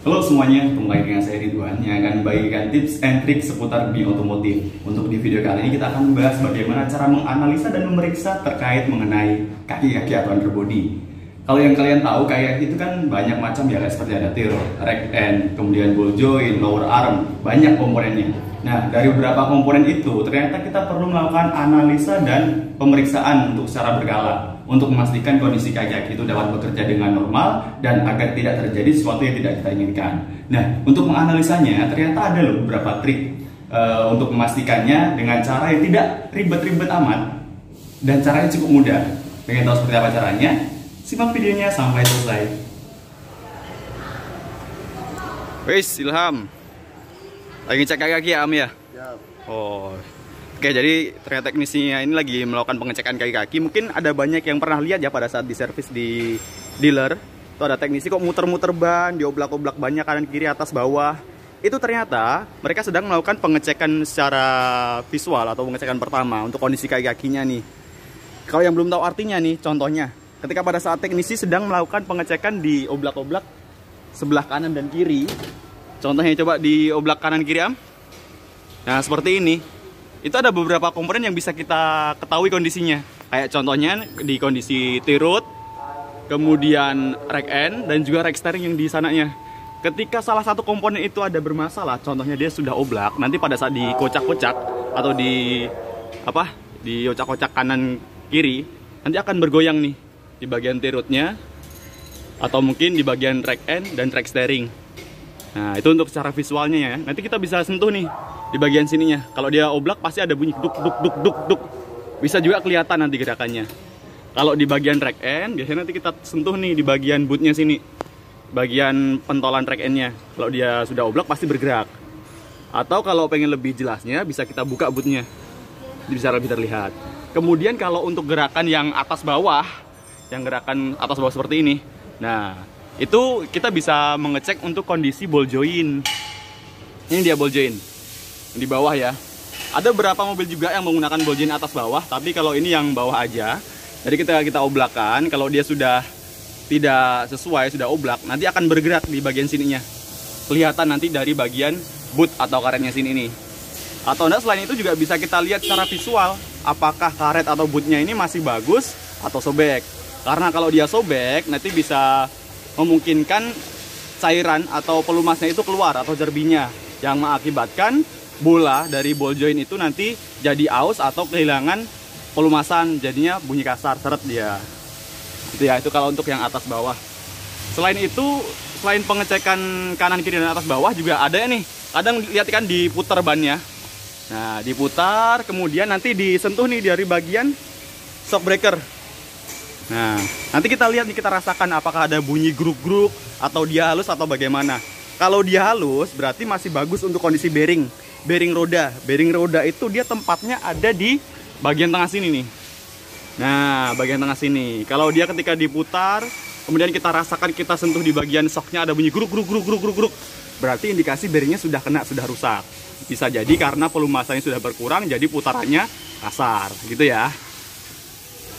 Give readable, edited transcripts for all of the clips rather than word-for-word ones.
Halo semuanya, kembali lagi dengan saya Ridwan yang akan membagikan tips and trik seputar dunia otomotif. Untuk di video kali ini kita akan membahas bagaimana cara menganalisa dan memeriksa terkait mengenai kaki-kaki atau underbody. Kalau yang kalian tahu, kayak itu kan banyak macam ya, kayak seperti ada tail, rack end, kemudian ball joint, lower arm, banyak komponennya. Nah, dari beberapa komponen itu ternyata kita perlu melakukan analisa dan pemeriksaan untuk secara berkala untuk memastikan kondisi kaki-kaki itu dapat bekerja dengan normal dan agar tidak terjadi sesuatu yang tidak kita inginkan. Nah, untuk menganalisanya ternyata ada loh beberapa trik untuk memastikannya dengan cara yang tidak ribet-ribet amat dan caranya cukup mudah. Pengen tahu seperti apa caranya? Simak videonya sampai selesai. Wis, Ilham. Lagi cek kaki-kaki ya, Am ya? Ya. Oh. Oke, jadi ternyata teknisinya ini lagi melakukan pengecekan kaki-kaki. Mungkin ada banyak yang pernah lihat ya pada saat di servis di dealer. Itu ada teknisi kok muter-muter ban, dioblak-oblak banyak kanan kiri atas bawah. Itu ternyata mereka sedang melakukan pengecekan secara visual atau pengecekan pertama untuk kondisi kaki-kakinya nih. Kalau yang belum tahu artinya nih, contohnya ketika pada saat teknisi sedang melakukan pengecekan di oblak-oblak sebelah kanan dan kiri. Contohnya coba di oblak kanan kiri, Am. Nah, seperti ini. Itu ada beberapa komponen yang bisa kita ketahui kondisinya. Kayak contohnya di kondisi T-rod, kemudian rack end, dan juga rack steering yang di sananya. Ketika salah satu komponen itu ada bermasalah, contohnya dia sudah oblak, nanti pada saat dikocak-kocak atau di ocak-ocak kanan kiri, nanti akan bergoyang nih di bagian T-rodnya, atau mungkin di bagian rack end dan rack steering. Nah, itu untuk secara visualnya ya. Nanti kita bisa sentuh nih di bagian sininya. Kalau dia oblak pasti ada bunyi duk duk duk duk duk. Bisa juga kelihatan nanti gerakannya. Kalau di bagian rack end, biasanya nanti kita sentuh nih di bagian bootnya sini. Bagian pentolan rack endnya. Kalau dia sudah oblak pasti bergerak. Atau kalau pengen lebih jelasnya, bisa kita buka bootnya. Bisa lebih terlihat. Kemudian kalau untuk gerakan yang atas bawah, yang gerakan atas bawah seperti ini. Nah, itu kita bisa mengecek untuk kondisi ball joint. Ini dia ball joint di bawah ya. Ada beberapa mobil juga yang menggunakan ball joint atas bawah, tapi kalau ini yang bawah aja. Jadi ketika kita oblakan, kalau dia sudah tidak sesuai, sudah oblak, nanti akan bergerak di bagian sininya. Kelihatan nanti dari bagian boot atau karetnya sini nih. Atau enggak, selain itu juga bisa kita lihat secara visual apakah karet atau bootnya ini masih bagus atau sobek. Karena kalau dia sobek, nanti bisa memungkinkan cairan atau pelumasnya itu keluar atau jerbinya yang mengakibatkan bola dari ball joint itu nanti jadi aus atau kehilangan pelumasan, jadinya bunyi kasar, seret dia. Itu ya, itu kalau untuk yang atas bawah. Selain itu, selain pengecekan kanan kiri dan atas bawah juga ada ya nih. Kadang lihat kan diputar bannya. Nah, diputar kemudian nanti disentuh nih dari bagian shock breaker. Nah, nanti kita lihat nih, kita rasakan apakah ada bunyi gruk-gruk atau dia halus atau bagaimana. Kalau dia halus berarti masih bagus untuk kondisi bearing. Bearing roda. Bearing roda itu dia tempatnya ada di bagian tengah sini nih. Nah, bagian tengah sini. Kalau dia ketika diputar, kemudian kita rasakan, kita sentuh di bagian shocknya ada bunyi gruk-gruk, berarti indikasi bearingnya sudah kena, sudah rusak. Bisa jadi karena pelumasannya sudah berkurang, jadi putarannya kasar, gitu ya.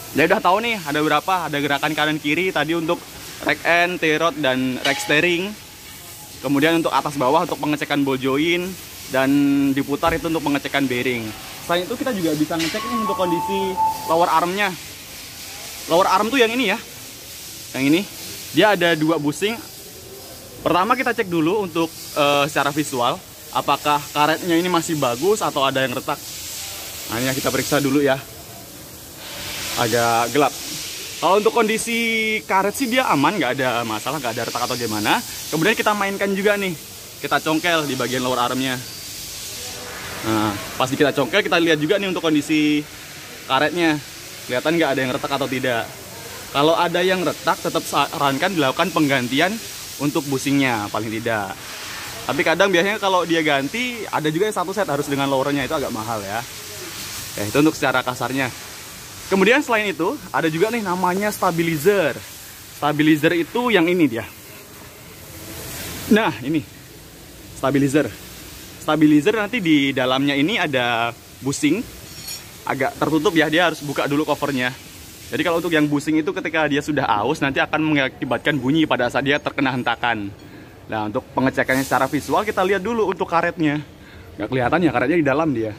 Jadi udah tahu nih ada berapa, ada gerakan kanan kiri tadi untuk rack end, T-rod, dan rack steering. Kemudian untuk atas bawah untuk pengecekan ball joint, dan diputar itu untuk pengecekan bearing. Selain itu kita juga bisa ngecek nih untuk kondisi lower armnya. Lower arm tuh yang ini ya, yang ini dia ada dua bushing. Pertama kita cek dulu untuk secara visual apakah karetnya ini masih bagus atau ada yang retak. Nah, ini kita periksa dulu ya. Agak gelap. Kalau untuk kondisi karet sih dia aman, nggak ada masalah, nggak ada retak atau gimana. Kemudian kita mainkan juga nih, kita congkel di bagian lower armnya. Nah, pas kita congkel kita lihat juga nih untuk kondisi karetnya, kelihatan nggak ada yang retak atau tidak. Kalau ada yang retak, tetap sarankan dilakukan penggantian untuk bushingnya paling tidak. Tapi kadang biasanya kalau dia ganti, ada juga yang satu set harus dengan lowernya, itu agak mahal ya. Itu untuk secara kasarnya. Kemudian selain itu ada juga nih namanya stabilizer. Stabilizer itu yang ini dia. Nah, ini stabilizer. Stabilizer nanti di dalamnya ini ada bushing. Agak tertutup ya, dia harus buka dulu covernya. Jadi kalau untuk yang bushing itu ketika dia sudah aus nanti akan mengakibatkan bunyi pada saat dia terkena hentakan. Nah, untuk pengecekannya secara visual kita lihat dulu untuk karetnya. Nggak kelihatan ya karetnya di dalam dia.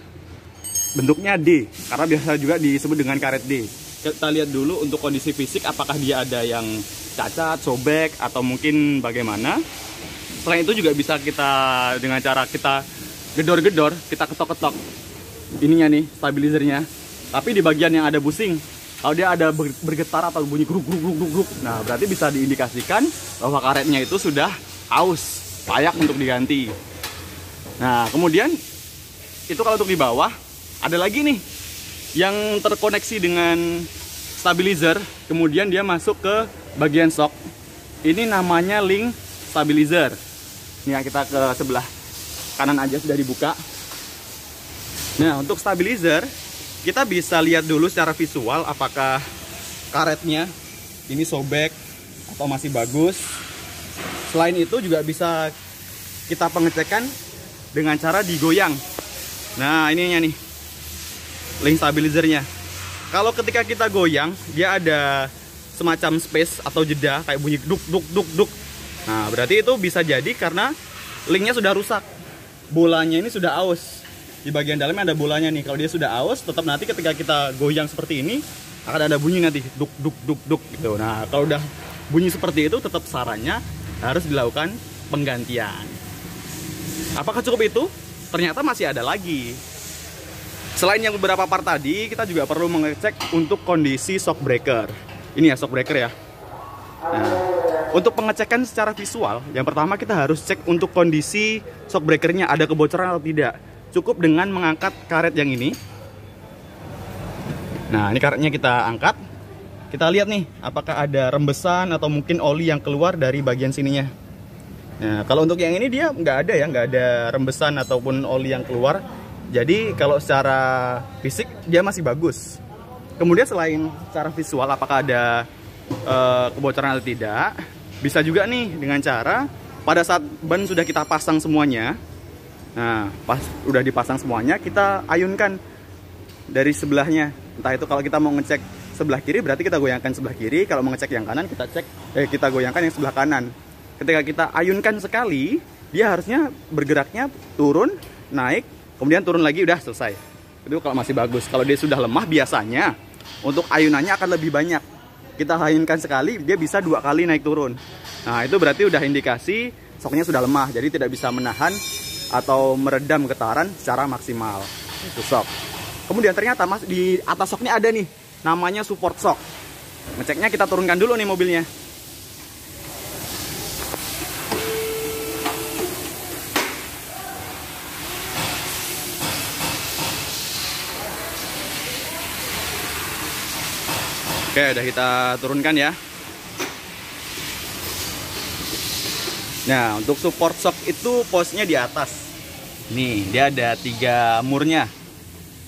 Bentuknya D, karena biasa juga disebut dengan karet D. Kita lihat dulu untuk kondisi fisik apakah dia ada yang cacat, sobek, atau mungkin bagaimana. Selain itu juga bisa kita dengan cara kita gedor-gedor, kita ketok-ketok ininya nih, stabilizernya. Tapi di bagian yang ada busing, kalau dia ada bergetar atau bunyi gruk gruk gruk gruk, nah berarti bisa diindikasikan bahwa karetnya itu sudah aus, layak untuk diganti. Nah, kemudian itu kalau untuk di bawah ada lagi nih yang terkoneksi dengan stabilizer, kemudian dia masuk ke bagian shock. Ini namanya link stabilizer. Ini ya, kita ke sebelah kanan aja sudah dibuka. Nah, untuk stabilizer kita bisa lihat dulu secara visual apakah karetnya ini sobek atau masih bagus. Selain itu juga bisa kita pengecekan dengan cara digoyang. Nah, ininya nih link stabilizernya. Kalau ketika kita goyang, dia ada semacam space atau jeda kayak bunyi duk duk duk duk. Nah, berarti itu bisa jadi karena linknya sudah rusak. Bolanya ini sudah aus. Di bagian dalamnya ada bolanya nih. Kalau dia sudah aus, tetap nanti ketika kita goyang seperti ini akan ada bunyi nanti duk duk duk duk gitu. Nah, kalau udah bunyi seperti itu, tetap sarannya harus dilakukan penggantian. Apakah cukup itu? Ternyata masih ada lagi. Selain yang beberapa part tadi, kita juga perlu mengecek untuk kondisi shock breaker. Ini ya shock breaker ya. Nah, untuk pengecekan secara visual, yang pertama kita harus cek untuk kondisi shock breakernya ada kebocoran atau tidak. Cukup dengan mengangkat karet yang ini. Nah, ini karetnya kita angkat. Kita lihat nih, apakah ada rembesan atau mungkin oli yang keluar dari bagian sininya. Nah, kalau untuk yang ini dia nggak ada ya, nggak ada rembesan ataupun oli yang keluar. Jadi kalau secara fisik dia masih bagus. Kemudian selain secara visual apakah ada kebocoran atau tidak, bisa juga nih dengan cara pada saat ban sudah kita pasang semuanya. Nah, pas udah dipasang semuanya, kita ayunkan dari sebelahnya. Entah itu kalau kita mau ngecek sebelah kiri, berarti kita goyangkan sebelah kiri. Kalau mau ngecek yang kanan, kita goyangkan yang sebelah kanan. Ketika kita ayunkan sekali, dia harusnya bergeraknya turun, naik, kemudian turun lagi, udah selesai. Itu kalau masih bagus. Kalau dia sudah lemah, biasanya untuk ayunannya akan lebih banyak. Kita ayunkan sekali, dia bisa 2 kali naik turun. Nah, itu berarti udah indikasi shocknya sudah lemah, jadi tidak bisa menahan atau meredam getaran secara maksimal. Itu shock. Kemudian ternyata di atas shocknya ada nih, namanya support shock. Ngeceknya kita turunkan dulu nih mobilnya. Oke, udah kita turunkan ya. Nah, untuk support shock itu posnya di atas. Nih, dia ada 3 murnya.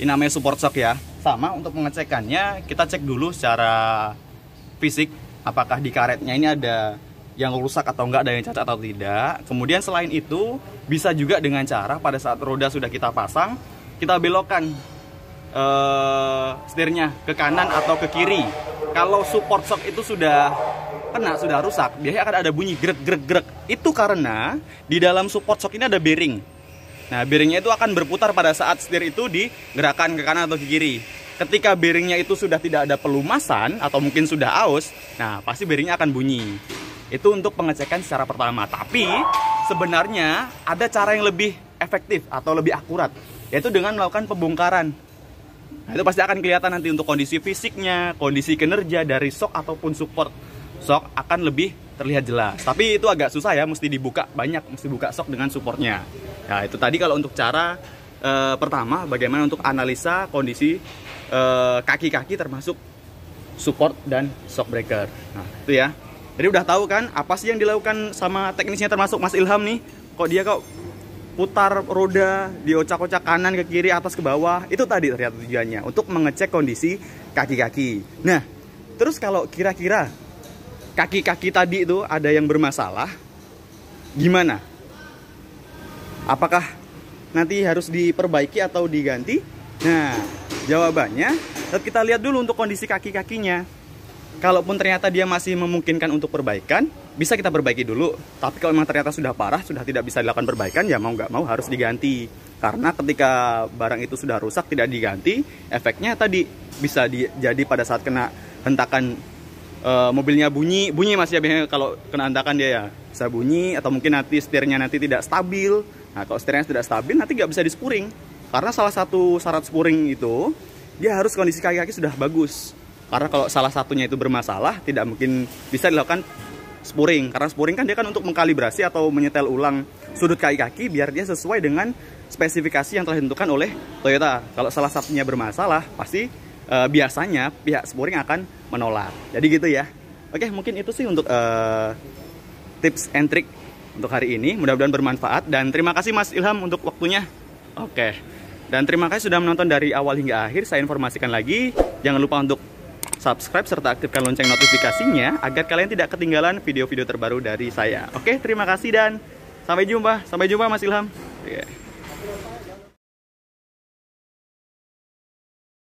Ini namanya support shock ya. Sama untuk pengecekannya, kita cek dulu secara fisik apakah di karetnya ini ada yang rusak atau enggak, ada yang cacat atau tidak. Kemudian selain itu, bisa juga dengan cara pada saat roda sudah kita pasang, kita belokkan setirnya ke kanan atau ke kiri. Kalau support shock itu sudah kena, sudah rusak, biasanya akan ada bunyi grek grek grek. Itu karena di dalam support shock ini ada bearing. Nah, bearingnya itu akan berputar pada saat setir itu digerakkan ke kanan atau ke kiri. Ketika bearingnya itu sudah tidak ada pelumasan atau mungkin sudah aus, nah pasti bearingnya akan bunyi. Itu untuk pengecekan secara pertama. Tapi sebenarnya ada cara yang lebih efektif atau lebih akurat, yaitu dengan melakukan pembongkaran. Nah, itu pasti akan kelihatan nanti untuk kondisi fisiknya, kondisi kinerja dari shock ataupun support shock akan lebih terlihat jelas. Tapi itu agak susah ya, mesti dibuka banyak, mesti buka shock dengan supportnya. Nah, itu tadi kalau untuk cara pertama, bagaimana untuk analisa kondisi kaki-kaki termasuk support dan shock breaker. Nah, itu ya. Jadi udah tahu kan apa sih yang dilakukan sama teknisnya, termasuk Mas Ilham nih. Kok dia putar roda, diocak-ocak kanan ke kiri, atas ke bawah. Itu tadi ternyata tujuannya untuk mengecek kondisi kaki-kaki. Nah, terus kalau kira-kira kaki-kaki tadi itu ada yang bermasalah, gimana? Apakah nanti harus diperbaiki atau diganti? Nah, jawabannya kita lihat dulu untuk kondisi kaki-kakinya. kalaupun ternyata dia masih memungkinkan untuk perbaikan, bisa kita perbaiki dulu. Tapi kalau memang ternyata sudah parah, sudah tidak bisa dilakukan perbaikan, ya mau nggak mau harus diganti. Karena ketika barang itu sudah rusak tidak diganti, efeknya tadi bisa jadi pada saat kena hentakan mobilnya bunyi masih ya, biasanya kalau kena hentakan dia ya bisa bunyi, atau mungkin nanti setirnya nanti tidak stabil. Nah kalau setirnya tidak stabil nanti nggak bisa dispuring. Karena salah satu syarat spuring itu dia harus kondisi kaki-kaki sudah bagus. Karena kalau salah satunya itu bermasalah, tidak mungkin bisa dilakukan spuring. Karena spuring kan dia kan untuk mengkalibrasi atau menyetel ulang sudut kaki-kaki biar dia sesuai dengan spesifikasi yang telah ditentukan oleh Toyota. Kalau salah satunya bermasalah, pasti biasanya pihak spuring akan menolak. Jadi gitu ya. Oke, mungkin itu sih untuk tips and trick untuk hari ini. Mudah-mudahan bermanfaat. Dan terima kasih Mas Ilham untuk waktunya. Oke. Dan terima kasih sudah menonton dari awal hingga akhir. Saya informasikan lagi, jangan lupa untuk subscribe serta aktifkan lonceng notifikasinya agar kalian tidak ketinggalan video-video terbaru dari saya. Oke, terima kasih dan sampai jumpa. Sampai jumpa Mas Ilham. Oke.